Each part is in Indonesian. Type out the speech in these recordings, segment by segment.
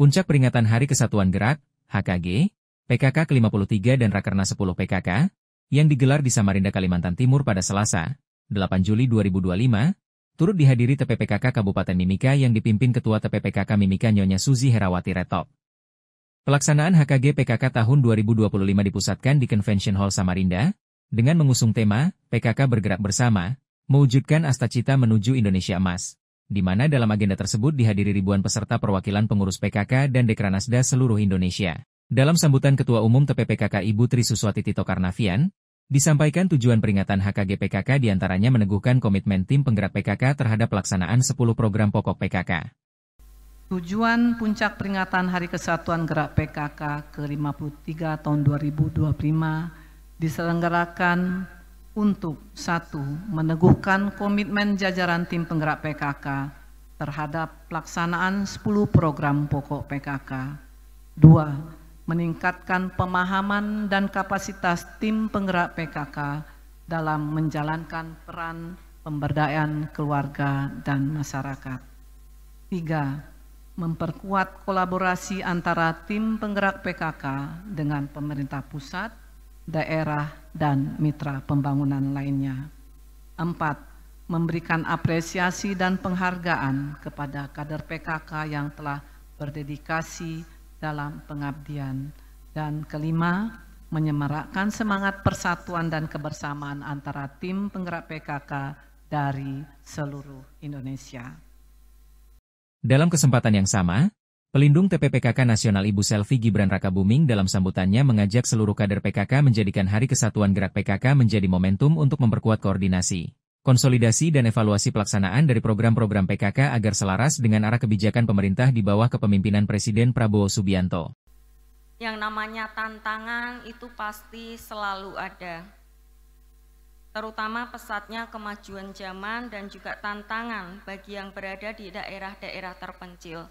Puncak peringatan Hari Kesatuan Gerak, HKG, PKK ke-53 dan Rakernas 10 PKK, yang digelar di Samarinda, Kalimantan Timur pada Selasa, 8 Juli 2025, turut dihadiri TPPKK Kabupaten Mimika yang dipimpin Ketua TPPKK Mimika Nyonya Suzy Herawati Retop. Pelaksanaan HKG PKK tahun 2025 dipusatkan di Convention Hall Samarinda, dengan mengusung tema, PKK Bergerak Bersama, mewujudkan Astacita menuju Indonesia Emas, di mana dalam agenda tersebut dihadiri ribuan peserta perwakilan pengurus PKK dan Dekranasda seluruh Indonesia. Dalam sambutan Ketua Umum TPPKK Ibu Tri Suswati Tito Karnavian, disampaikan tujuan peringatan HKG PKK diantaranya meneguhkan komitmen tim penggerak PKK terhadap pelaksanaan 10 program pokok PKK. Tujuan puncak peringatan Hari Kesatuan Gerak PKK ke-53 tahun 2025 diselenggarakan untuk 1. Meneguhkan komitmen jajaran tim penggerak PKK terhadap pelaksanaan 10 program pokok PKK. 2. Meningkatkan pemahaman dan kapasitas tim penggerak PKK dalam menjalankan peran pemberdayaan keluarga dan masyarakat. 3. Memperkuat kolaborasi antara tim penggerak PKK dengan pemerintah pusat, daerah, dan mitra pembangunan lainnya. 4. Memberikan apresiasi dan penghargaan kepada kader PKK yang telah berdedikasi dalam pengabdian. Dan 5. Menyemarakkan semangat persatuan dan kebersamaan antara tim penggerak PKK dari seluruh Indonesia. Dalam kesempatan yang sama, Pelindung TPPKK Nasional Ibu Selvi Gibran Rakabuming dalam sambutannya mengajak seluruh kader PKK menjadikan Hari Kesatuan Gerak PKK menjadi momentum untuk memperkuat koordinasi, konsolidasi dan evaluasi pelaksanaan dari program-program PKK agar selaras dengan arah kebijakan pemerintah di bawah kepemimpinan Presiden Prabowo Subianto. Yang namanya tantangan itu pasti selalu ada, terutama pesatnya kemajuan zaman dan juga tantangan bagi yang berada di daerah-daerah terpencil.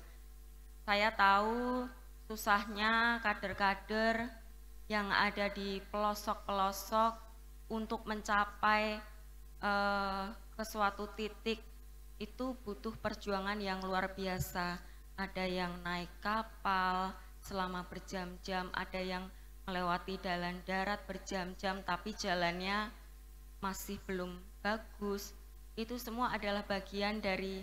Saya tahu susahnya kader-kader yang ada di pelosok-pelosok untuk mencapai ke suatu titik itu butuh perjuangan yang luar biasa. Ada yang naik kapal selama berjam-jam, ada yang melewati jalan darat berjam-jam tapi jalannya masih belum bagus. Itu semua adalah bagian dari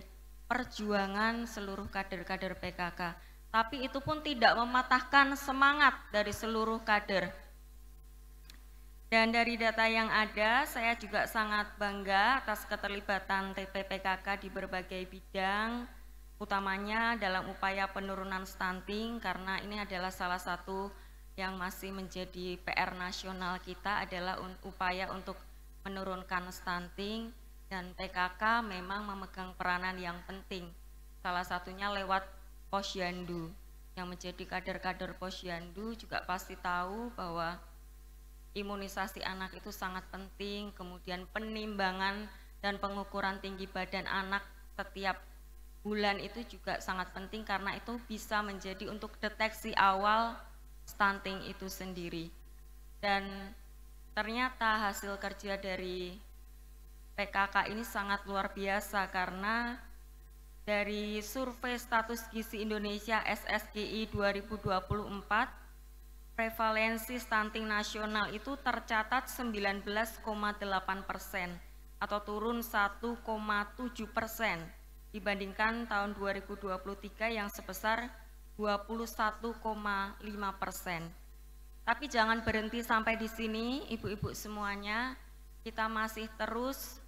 perjuangan seluruh kader-kader PKK. Tapi itu pun tidak mematahkan semangat dari seluruh kader. Dan dari data yang ada, saya juga sangat bangga atas keterlibatan TPPKK di berbagai bidang, utamanya dalam upaya penurunan stunting, karena ini adalah salah satu yang masih menjadi PR nasional kita adalah upaya untuk menurunkan stunting. Dan PKK memang memegang peranan yang penting, salah satunya lewat Posyandu. Yang menjadi kader-kader Posyandu juga pasti tahu bahwa imunisasi anak itu sangat penting, kemudian penimbangan dan pengukuran tinggi badan anak setiap bulan itu juga sangat penting karena itu bisa menjadi untuk deteksi awal stunting itu sendiri. Dan ternyata hasil kerja dari PKK ini sangat luar biasa karena dari survei status gizi Indonesia SSGI 2024, prevalensi stunting nasional itu tercatat 19,8% atau turun 1,7% dibandingkan tahun 2023 yang sebesar 21,5%. Tapi jangan berhenti sampai di sini, ibu-ibu semuanya, kita masih terus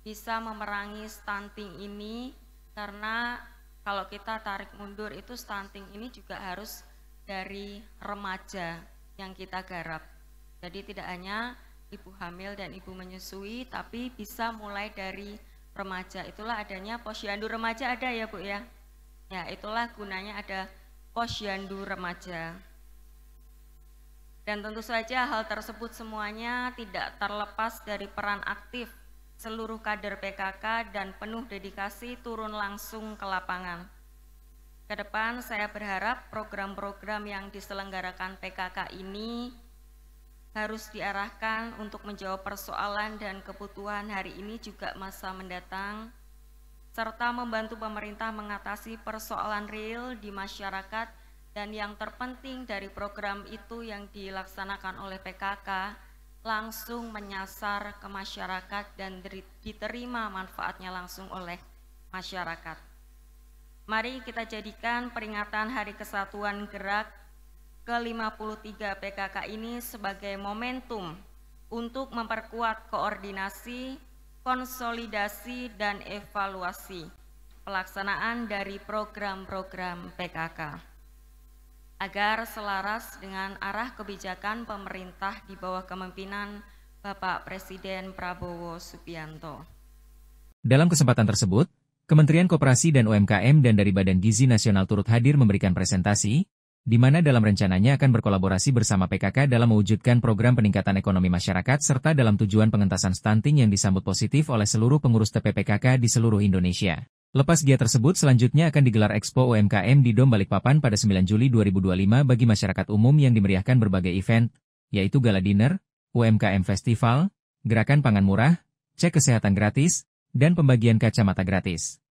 bisa memerangi stunting ini karena kalau kita tarik mundur itu stunting ini juga harus dari remaja yang kita garap. Jadi tidak hanya ibu hamil dan ibu menyusui tapi bisa mulai dari remaja. Itulah adanya Posyandu Remaja ada ya Bu ya. Ya itulah gunanya ada Posyandu Remaja. Dan tentu saja hal tersebut semuanya tidak terlepas dari peran aktif seluruh kader PKK dan penuh dedikasi turun langsung ke lapangan. Ke depan saya berharap program-program yang diselenggarakan PKK ini harus diarahkan untuk menjawab persoalan dan kebutuhan hari ini juga masa mendatang, serta membantu pemerintah mengatasi persoalan real di masyarakat, dan yang terpenting dari program itu yang dilaksanakan oleh PKK langsung menyasar ke masyarakat dan diterima manfaatnya langsung oleh masyarakat. Mari kita jadikan peringatan Hari Kesatuan Gerak ke-53 PKK ini sebagai momentum untuk memperkuat koordinasi, konsolidasi, dan evaluasi pelaksanaan dari program-program PKK agar selaras dengan arah kebijakan pemerintah di bawah kepemimpinan Bapak Presiden Prabowo Subianto. Dalam kesempatan tersebut, Kementerian Koperasi dan UMKM dan dari Badan Gizi Nasional turut hadir memberikan presentasi, di mana dalam rencananya akan berkolaborasi bersama PKK dalam mewujudkan program peningkatan ekonomi masyarakat serta dalam tujuan pengentasan stunting yang disambut positif oleh seluruh pengurus TPPKK di seluruh Indonesia. Lepas giat tersebut selanjutnya akan digelar Expo UMKM di Dom Balikpapan pada 9 Juli 2025 bagi masyarakat umum yang dimeriahkan berbagai event, yaitu Gala Dinner, UMKM Festival, Gerakan Pangan Murah, Cek Kesehatan Gratis, dan pembagian kacamata gratis.